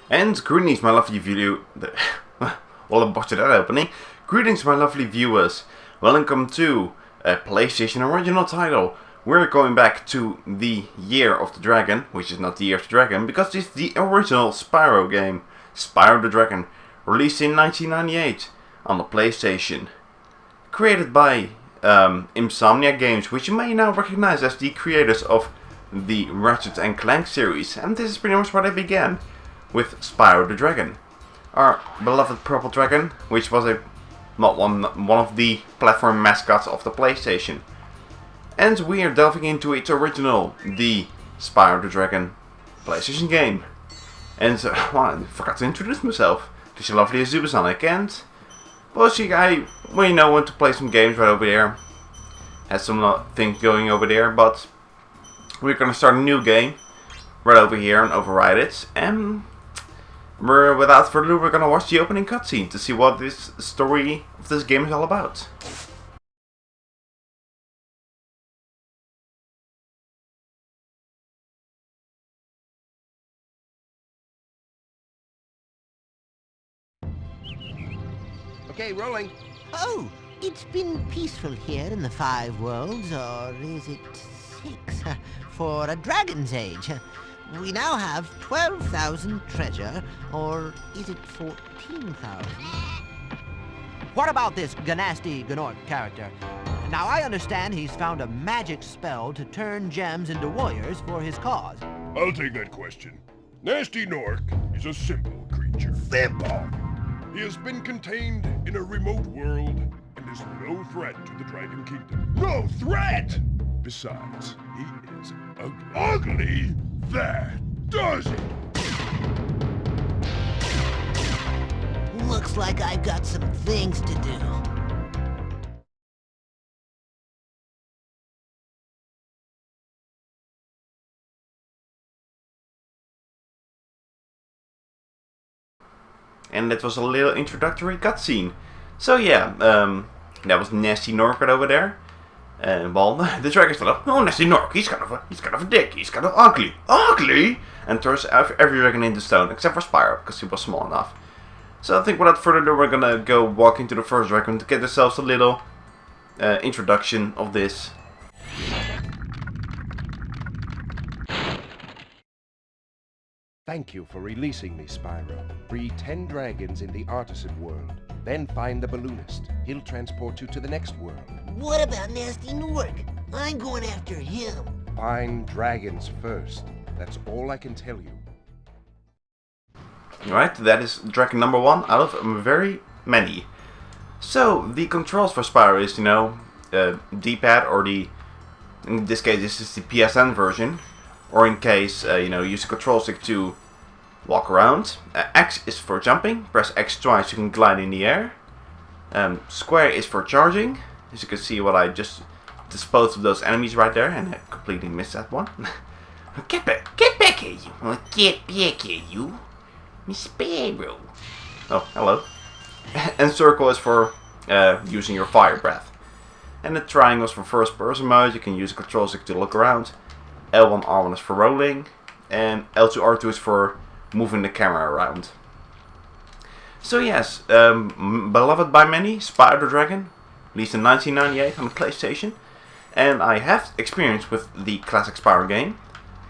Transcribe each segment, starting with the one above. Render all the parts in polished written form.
And greetings, my lovely well, I botched that opening. Greetings, my lovely viewers. Welcome to a PlayStation original title. We're going back to the Year of the Dragon, which is not the Year of the Dragon, because it's the original Spyro game, Spyro the Dragon, released in 1998 on the PlayStation. Created by Insomniac games, which you may now recognize as the creators of the Ratchet and Clank series. And this is pretty much where they began, with Spyro the Dragon, our beloved purple dragon, which was one of the platform mascots of the PlayStation. And we are delving into its original, the Spyro the Dragon PlayStation game. And well, I forgot to introduce myself. This is lovely Zupersonic, and well, see, I want to play some games right over there. Has some things going over there, but we're gonna start a new game right over here and override it. And without further ado, we're gonna watch the opening cutscene to see what this story of this game is all about. Okay, rolling. Oh, it's been peaceful here in the Five Worlds, or is it 6? For a dragon's age. We now have 12,000 treasure, or is it 14,000? What about this Ganasty Gnorc character? Now, I understand he's found a magic spell to turn gems into warriors for his cause. I'll take that question. Nasty Gnorc is a simple creature. Simple! He has been contained in a remote world and is no threat to the Dragon Kingdom. No threat! Besides, he is ugly. Ugly? That does it! Looks like I've got some things to do. And that was a little introductory cutscene. So yeah, that was Nasty Gnorc right over there. Well, the dragon's like, oh, Nasty Gnorc, he's kind of a dick, he's kind of ugly, and turns every dragon into stone, except for Spyro, because he was small enough. So I think without further ado, we're gonna go walk into the first dragon to get ourselves a little introduction of this. Thank you for releasing me, Spyro. Free 10 dragons in the artisan world. Then find the balloonist. He'll transport you to the next world. What about Nasty Gnorc? I'm going after him. Find dragons first. That's all I can tell you. Alright, that is dragon number 1 out of very many. So, the controls for Spyro is, D-pad, or in this case this is the PSN version. Or in case, use a control stick to walk around. X is for jumping. Press X twice, you can glide in the air. Square is for charging. As you can see, what I just disposed of those enemies right there, and I completely missed that one. Get back here, you! Get back here, you! Miss Spyro! Oh, hello. And circle is for using your fire breath. And the triangle is for first person mode. You can use a control stick to look around. L1, R1 is for rolling, and L2, R2 is for moving the camera around. So yes, beloved by many, Spyro the Dragon, released in 1998 on the PlayStation, and I have experience with the classic Spyro game,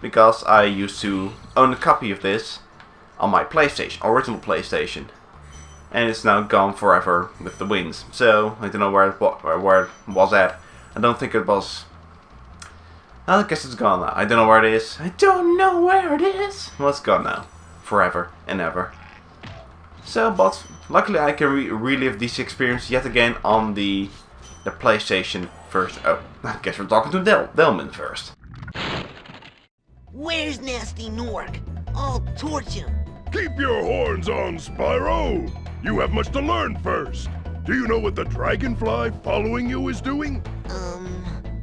because I used to own a copy of this on my PlayStation, original PlayStation, and it's now gone forever with the winds. So I don't know where it was at. I don't think it was. I guess it's gone now. I don't know where it is. I don't know where it is. Well, it's gone now. Forever and ever. So, but luckily I can relive this experience yet again on the PlayStation first. Oh, I guess we're talking to Delman first. Where's Nasty Gnorc? I'll torch him. Keep your horns on, Spyro! You have much to learn first. Do you know what the dragonfly following you is doing?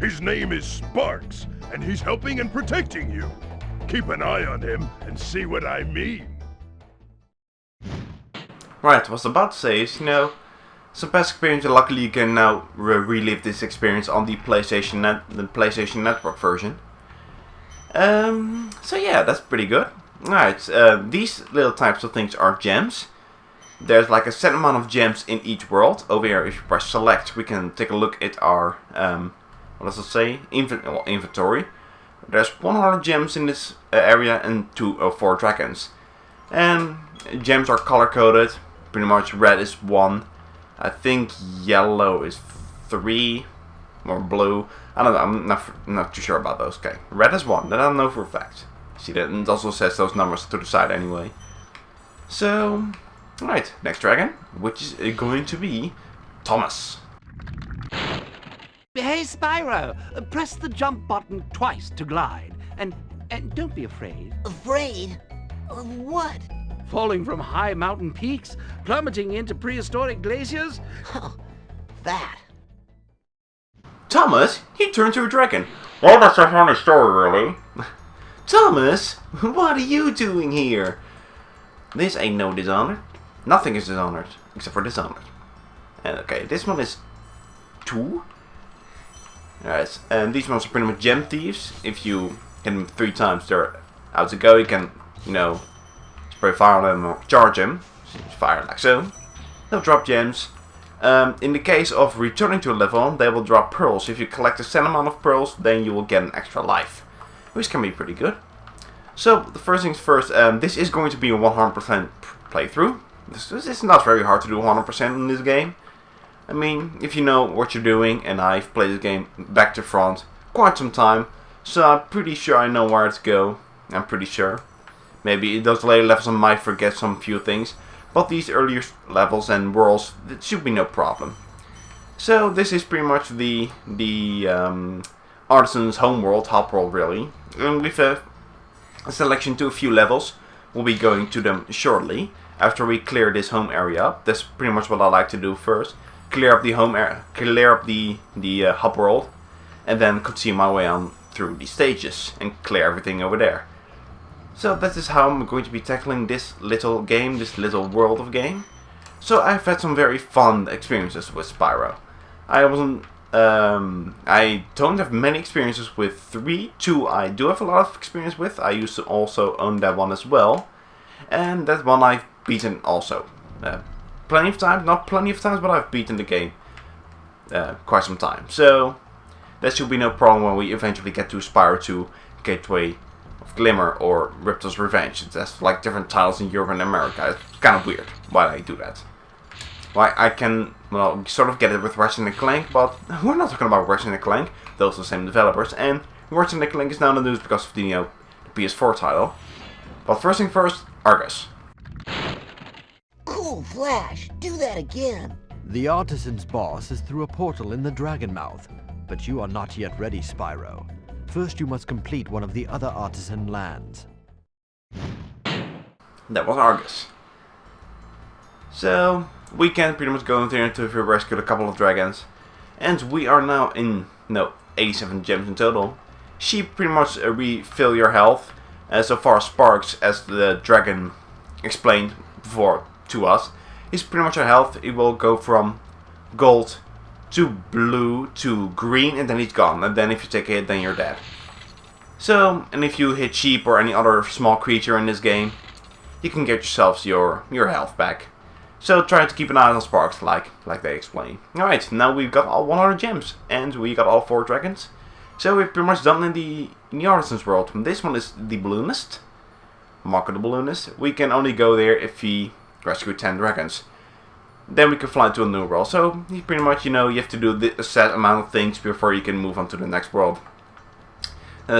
His name is Sparks, and he's helping and protecting you. Keep an eye on him and see what I mean. Right, what I was about to say is, some past experience, and luckily you can now relive this experience on the PlayStation Network version. So yeah, that's pretty good. Alright, these little types of things are gems. There's like a set amount of gems in each world. Over here, if you press select, we can take a look at our, what does it say? Inventory. There's 100 gems in this area and 4 dragons. And gems are color coded. Pretty much red is 1. I think yellow is 3. Or blue. I don't know, I'm not too sure about those. Okay, red is 1, that I know for a fact. See that, and it also says those numbers to the side anyway. So, alright, next dragon, which is going to be Thomas. Hey, Spyro, press the jump button twice to glide. And don't be afraid. Afraid? Of what? Falling from high mountain peaks, plummeting into prehistoric glaciers. Oh, that. Thomas, he turned to a dragon. Well, that's a funny story, really. Thomas, what are you doing here? This ain't no Dishonored. Nothing is Dishonored, except for Dishonored. And okay, this one is 2. Alright, and these ones are pretty much gem thieves. If you hit them 3 times, they're out to go. You can, you know, spray fire on them or charge them. Fire like so. They'll drop gems. In the case of returning to a level, they will drop pearls. If you collect a set amount of pearls, then you will get an extra life, which can be pretty good. So, the first things first, this is going to be a 100% playthrough. This is not very hard to do 100% in this game. I mean, if you know what you're doing, and I've played this game back to front quite some time, so I'm pretty sure I know where to go. I'm pretty sure. Maybe those later levels I might forget some few things. But these earlier levels and worlds, it should be no problem. So this is pretty much the artisan's homeworld, hub world really. And with a selection to a few levels, we'll be going to them shortly. After we clear this home area up, that's pretty much what I like to do first. Clear up the home area, clear up the hub world, and then continue my way on through the stages and clear everything over there. So that is how I'm going to be tackling this little game, this little world of game. So I've had some very fun experiences with Spyro. I don't have many experiences with 3. 2 I do have a lot of experience with. I used to also own that one as well. And that one I've beaten also. Plenty of times, not plenty of times, but I've beaten the game quite some time. So that should be no problem when we eventually get to Spyro 2 Gateway of Glimmer or Ripto's Revenge. That's like different titles in Europe and America. It's kind of weird why I do that. Why I can, well, sort of get it with Ratchet & Clank, but we're not talking about Ratchet & Clank. Those are the same developers, and Ratchet & Clank is now in the news because of the, the PS4 title. But first thing first, Argus. Cool Flash, do that again. The artisan's boss is through a portal in the Dragon Mouth, but you are not yet ready, Spyro. First you must complete one of the other artisan lands. That was Argus. So, we can pretty much go in there until we rescued a couple of dragons. And we are now in, 87 gems in total. She pretty much refill your health. So far Sparks, as the dragon explained before to us, is pretty much your health. It will go from gold to blue to green, and then he's gone. And then if you take a hit, then you're dead. So, and if you hit sheep or any other small creature in this game, you can get yourselves your health back. So try to keep an eye on Sparks, like they explain. Alright, now we've got all 100 gems, and we got all 4 dragons. So we're pretty much done in the Artisan's world. This one is the Balloonist. Marco the Balloonist. We can only go there if we rescue 10 dragons. Then we can fly to a new world. So you pretty much, you have to do a set amount of things before you can move on to the next world.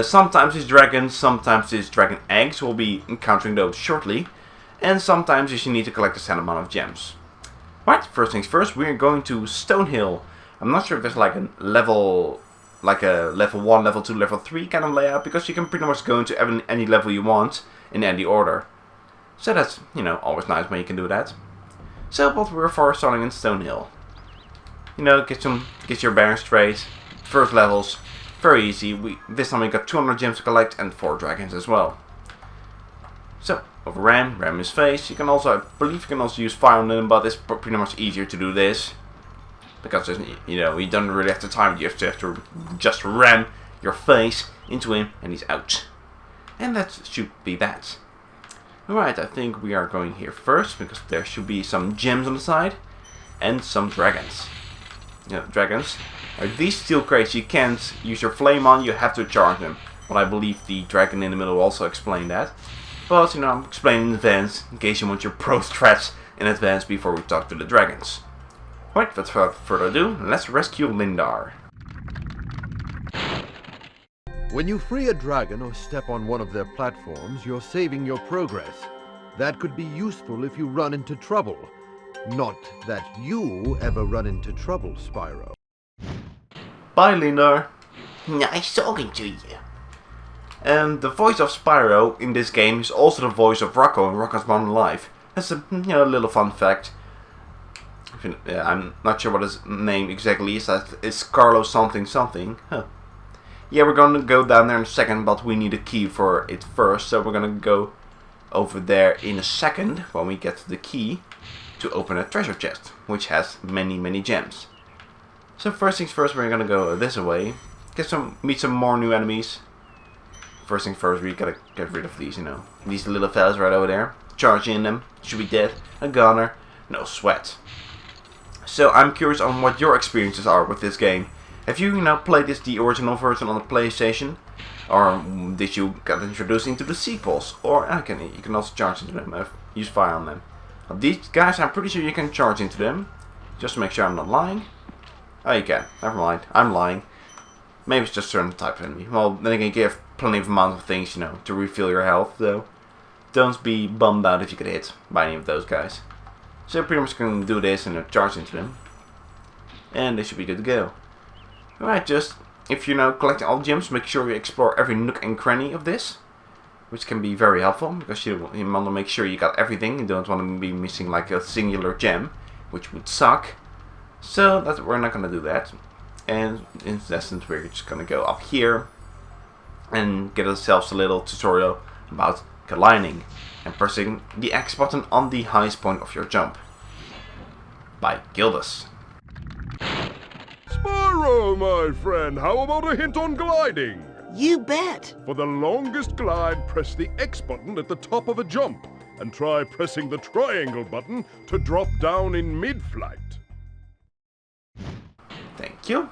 Sometimes it's dragons, sometimes it's dragon eggs. We'll be encountering those shortly. And sometimes you need to collect a set amount of gems. Right, first things first, we're going to Stonehill. I'm not sure if there's like a level 1, level 2, level 3 kind of layout, because you can pretty much go into any level you want in any order. So that's, always nice when you can do that. So, but we're first starting in Stonehill. Get your bearings straight. First levels, very easy. This time we got 200 gems to collect and 4 dragons as well. So, over ram his face. You can also, I believe you can also use fire on him, but it's pretty much easier to do this. Because, you don't really have the time. You have to just ram your face into him and he's out. And that should be that. Alright, I think we are going here first, because there should be some gems on the side, and some dragons. Dragons. These steel crates you can't use your flame on, you have to charge them. But I believe the dragon in the middle also explained that. But, I'm explaining in advance, in case you want your pro strats in advance before we talk to the dragons. Right, without further ado, let's rescue Lindar. When you free a dragon or step on one of their platforms, you're saving your progress. That could be useful if you run into trouble. Not that you ever run into trouble, Spyro. Bye, Lindar. Nice talking to you. And the voice of Spyro in this game is also the voice of Rocco in Rocco's Modern Life. That's a little fun fact. I'm not sure what his name exactly is. It's Carlos something something. Huh. Yeah, we're gonna go down there in a second, but we need a key for it first. So we're gonna go over there in a second when we get the key to open a treasure chest, which has many gems. So first things first, we're gonna go this way, meet some more new enemies. First thing first, we gotta get rid of these, these little fellas right over there. Charge in them, should be dead. A gunner, no sweat. So I'm curious on what your experiences are with this game. Have you, played the original version on the PlayStation? Or did you get introduced into the sequels? Or you can also charge into them, use fire on them. Now, these guys, I'm pretty sure you can charge into them. Just to make sure I'm not lying. Oh, you can. Never mind. I'm lying. Maybe it's just a certain type of enemy. Well, then again, you have plenty of amount of things, to refill your health, though. Don't be bummed out if you get hit by any of those guys. So pretty much gonna do this and charge into them. And they should be good to go. Alright, just, if you're collecting all the gems, make sure you explore every nook and cranny of this. Which can be very helpful, because you want to make sure you got everything. You don't want to be missing like a singular gem, which would suck. So we're not gonna do that. And in essence, we're just gonna go up here and get ourselves a little tutorial about colliding and pressing the X button on the highest point of your jump by Gildas. Spyro, my friend, how about a hint on gliding? You bet. For the longest glide, press the X button at the top of a jump, and try pressing the triangle button to drop down in mid-flight. Thank you.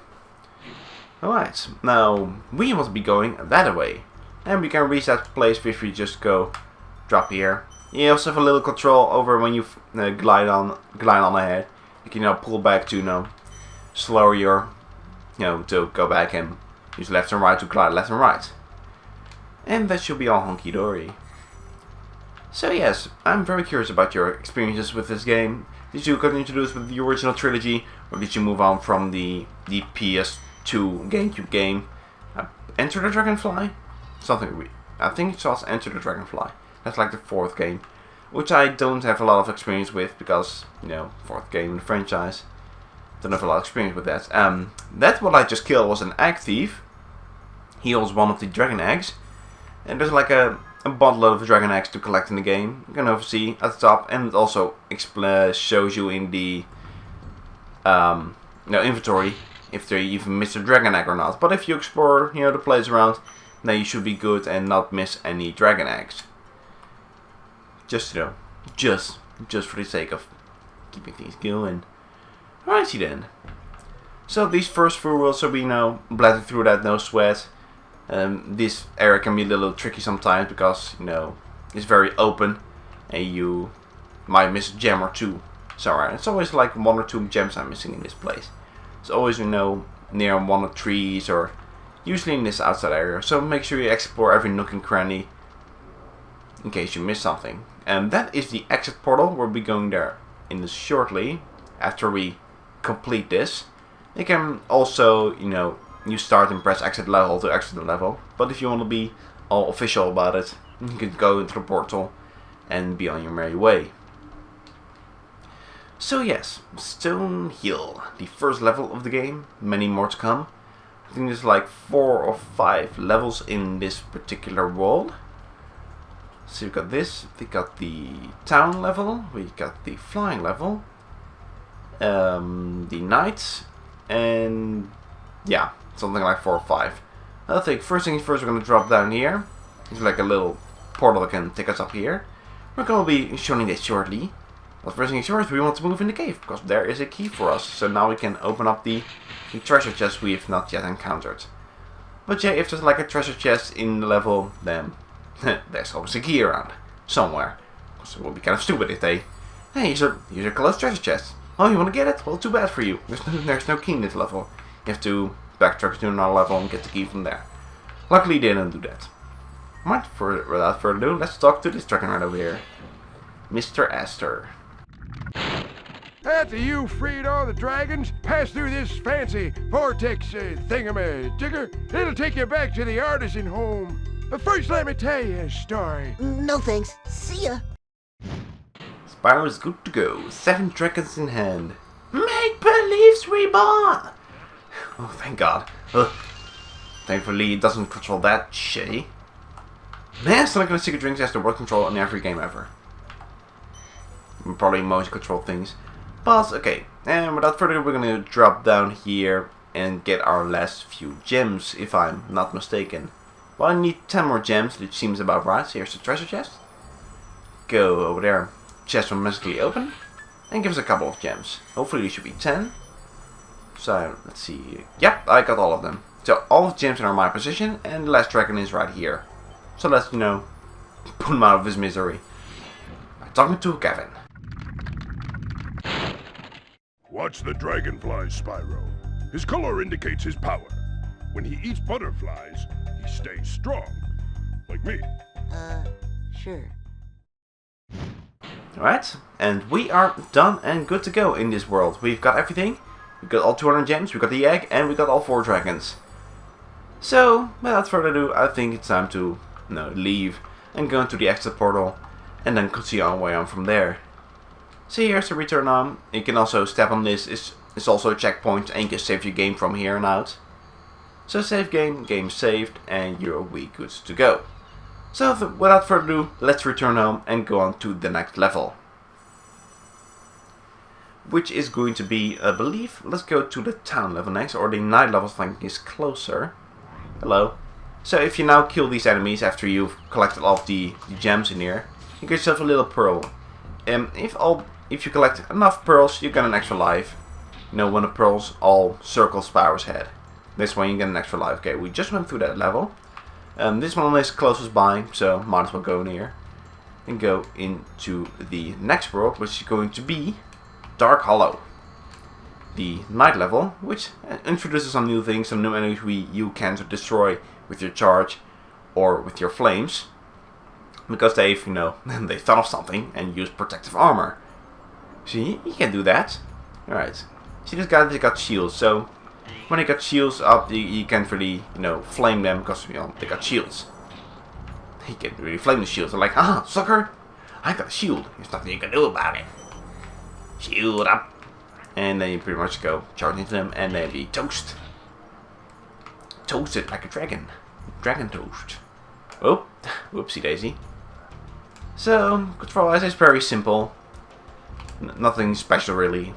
Alright, now we must be going that way. And we can reach that place if we just go drop here. You also have a little control over when you glide on ahead. You can pull back to slower your to go back and use left and right to glide left and right. And that should be all hunky dory. So yes, I'm very curious about your experiences with this game. Did you get introduced with the original trilogy, or did you move on from the PS2 GameCube game? Enter the Dragonfly? I think it was Enter the Dragonfly. That's like the fourth game, which I don't have a lot of experience with because, fourth game in the franchise. Don't have a lot of experience with that. That what I just killed was an egg thief. He holds one of the dragon eggs, and there's like a bundle of dragon eggs to collect in the game. You can see at the top, and it also shows you in the inventory if they even missed a dragon egg or not. But if you explore the place around, then you should be good and not miss any dragon eggs. Just just for the sake of keeping things going. Alrighty then. So these first few will also be blasting through that, no sweat. This area can be a little tricky sometimes because it's very open and you might miss a gem or two. Sorry, it's always like 1 or 2 gems I'm missing in this place. It's always near one of the trees or usually in this outside area. So make sure you explore every nook and cranny in case you miss something. And that is the exit portal. We'll be going there shortly after we complete this. You can also you start and press exit level to exit the level. But if you want to be all official about it, you can go into the portal and be on your merry way. So yes, Stone Hill, the first level of the game, many more to come. I think there's like 4 or 5 levels in this particular world. So we've got this, we got the town level, we got the flying level, the knights, and yeah, something like 4 or 5. I think first things first, we're going to drop down here. It's like a little portal that can take us up here. We're going to be showing this shortly. But first things first, we want to move in the cave, because there is a key for us. So now we can open up the treasure chest we have not yet encountered. But yeah, if there's like a treasure chest in the level, then there's always a key around. Somewhere. So it would be kind of stupid if they... Hey, here's a closed treasure chest. Oh, you want to get it? Well, too bad for you. There's no key in this level. You have to backtrack to another level and get the key from there. Luckily, they didn't do that. Right, without further ado, let's talk to this dragon right over here. Mr. Astor. After you freed all the dragons, pass through this fancy vortex thingamajigger. It'll take you back to the artisan home. But first, let me tell you a story. No thanks. See ya. Spyro is good to go. 7 dragons in hand. Make believes reborn! Oh, thank God. Ugh. Thankfully, it doesn't control that shitty. Man, Sonic and the Secret Drinks has the worst control in every game ever. Probably most control things. But, okay. And without further ado, we're gonna drop down here and get our last few gems, if I'm not mistaken. Well, I need 10 more gems, which seems about right. So here's the treasure chest. Go over there. Chest will magically open. And give us a couple of gems. Hopefully there should be 10. So, let's see. Yep, I got all of them. So, all of the gems are in my position, and the last dragon is right here. So let's, put him out of his misery. By talking to Kevin. Watch the dragonfly, Spyro. His color indicates his power. When he eats butterflies, he stays strong. Like me. Sure. Alright, and we are done and good to go in this world. We've got everything. We've got all 200 gems, we got the egg, and we got all 4 dragons. So, without further ado, I think it's time to leave and go into the exit portal and then continue our way on from there. So here's the return on. You can also step on this. It's also a checkpoint and you can save your game from here on out. So save game, game saved, and you're good to go. So without further ado, let's return home and go on to the next level. Which is going to be, I believe, let's go to the town level next, or the night level I think is closer. Hello. So if you now kill these enemies after you've collected all of the gems in here, you get yourself a little pearl. If you collect enough pearls, you get an extra life. When the pearls all circle Spyro's head. This one you get an extra life. Okay, we just went through that level. This one is closest by, so might as well go in here. And go into the next world, which is going to be Dark Hollow. The night level, which introduces some new things, some new enemies you can destroy with your charge or with your flames. Because they've, they thought of something and used protective armor. See, you can do that. Alright. See, this guy, they got shields, so when they got shields up, you can't really, flame them because, they got shields. You can't really flame the shields. They're like, sucker, I got a shield. There's nothing you can do about it. Shield up. And then you pretty much go charge into them and then be toast. Toasted like a dragon. Dragon toast. Oh, whoopsie daisy. So, control is very simple. Nothing special really.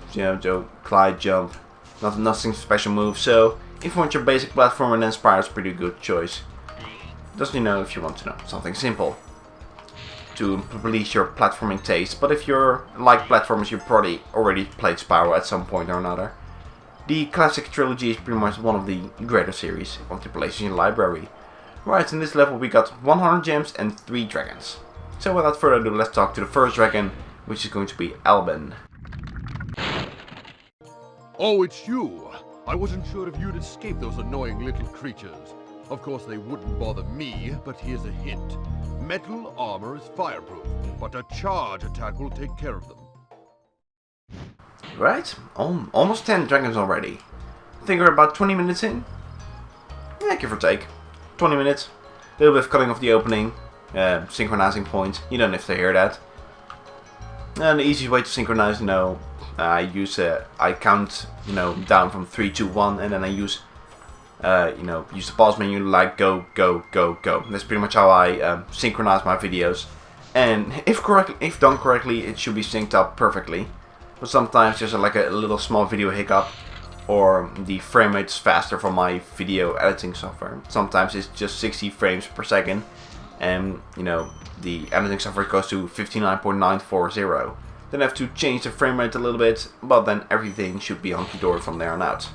Glide, jump. Nothing special move. So, if you want your basic platformer, then Spyro's a pretty good choice. Just if you want to know something simple to release your platforming taste. But if you're like platformers, you probably already played Spyro at some point or another. The classic trilogy is pretty much one of the greater series of the PlayStation library. Right, in this level we got 100 gems and 3 dragons. So without further ado, let's talk to the first dragon, which is going to be Albin. Oh, it's you! I wasn't sure if you'd escape those annoying little creatures. Of course they wouldn't bother me, but here's a hint. Metal armor is fireproof, but a charge attack will take care of them. Right, almost 10 dragons already. I think we're about 20 minutes in. Yeah, give or take. 20 minutes. A little bit of cutting off the opening. Synchronizing points. You don't have to hear that. And the easiest way to synchronize, I count, down from 3, 2, 1, and then I use, use the pause menu like go, go, go, go. That's pretty much how I synchronize my videos. And if done correctly, it should be synced up perfectly. But sometimes there's like a little small video hiccup, or the frame rate is faster for my video editing software. Sometimes it's just 60 frames per second, and you know the editing software goes to 59.940. Then I have to change the frame rate a little bit, but then everything should be hunky-dory from there on out.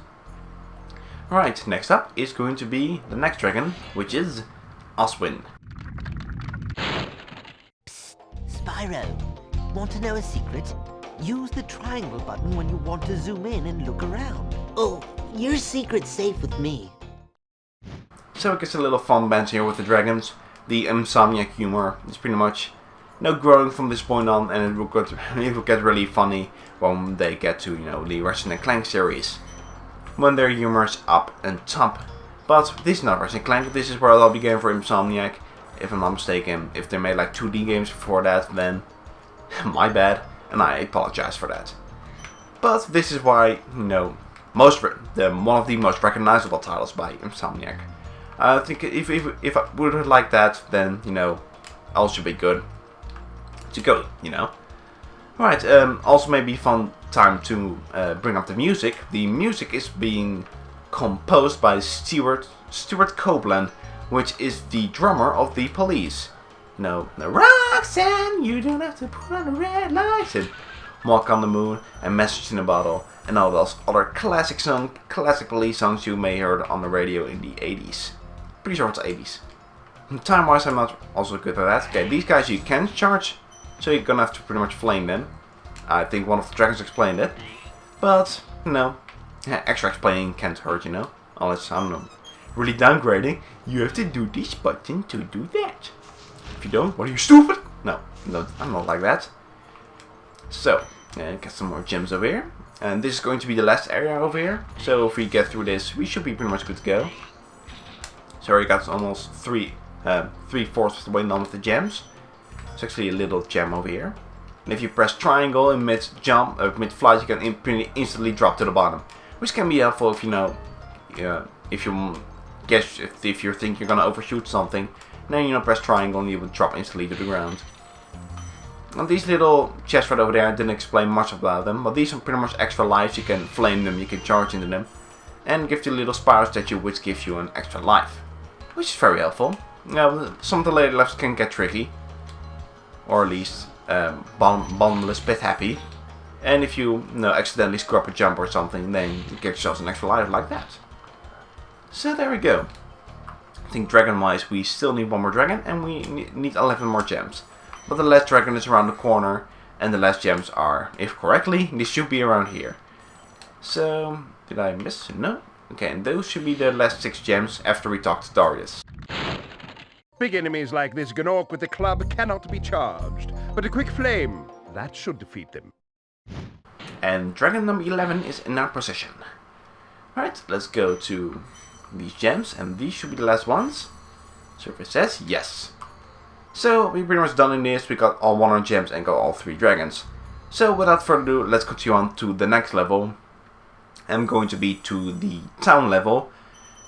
Alright, next up is going to be the next dragon, which is Oswin. Psst, Spyro, want to know a secret? Use the triangle button when you want to zoom in and look around. Oh, your secret's safe with me. So it gets a little fun banter here with the dragons. The Insomniac humor is pretty much growing from this point on, and it will get really funny when they get to the Ratchet and Clank series, when their humor is up and top. But this is not Ratchet and Clank. This is where I'll be going for Insomniac, if I'm not mistaken. If they made like 2D games before that, then my bad, and I apologize for that. But this is why one of the most recognizable titles by Insomniac. I think if I would have liked that, then all should be good to go. Alright, also maybe fun time to bring up the music. The music is being composed by Stuart Copeland, which is the drummer of the Police. The Roxanne, you don't have to put on the red lights, and Walk on the Moon, and Message in a Bottle, and all those other classic Police songs you may heard on the radio in the 80s. Pretty sure it's 80s. Time wise, I'm not also good at that. Okay, these guys you can charge, so you're gonna have to pretty much flame them. I think one of the dragons explained it, but extra explaining can't hurt, unless I'm really downgrading. You have to do this button to do that. If you don't, what are you, stupid? No, I'm not like that. So, get some more gems over here, and this is going to be the last area over here. So if we get through this, we should be pretty much good to go. So we got almost 3/4 of the way done with the gems. It's actually a little gem over here. And if you press triangle in mid-flight, you can instantly drop to the bottom, which can be helpful if if you think you're gonna overshoot something. Then press triangle and you will drop instantly to the ground. And these little chests right over there, I didn't explain much about them, but these are pretty much extra lives. You can flame them, you can charge into them, and give you a little Spyro statue, which gives you an extra life, which is very helpful. Some of the later levels can get tricky, or at least bottomless pit happy. And if you accidentally screw up a jump or something, then you get yourself an extra life like that. So there we go. I think dragon-wise, we still need one more dragon, and we need 11 more gems. But the last dragon is around the corner, and the last gems are, if correctly, they should be around here. So, did I miss? No? Okay, and those should be the last 6 gems after we talk to Darius. Big enemies like this Gnorc with the club cannot be charged, but a quick flame, that should defeat them. And dragon number 11 is in our position. Alright, let's go to these gems, and these should be the last ones. Survey says yes. So we're pretty much done in this. We got all 100 gems and got all 3 dragons. So without further ado, let's continue on to the next level. I'm going to be to the town level,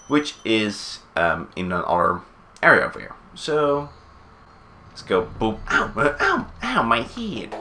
which is in another area over here. So let's go. Boop! Ow! Ow! Ow! My head!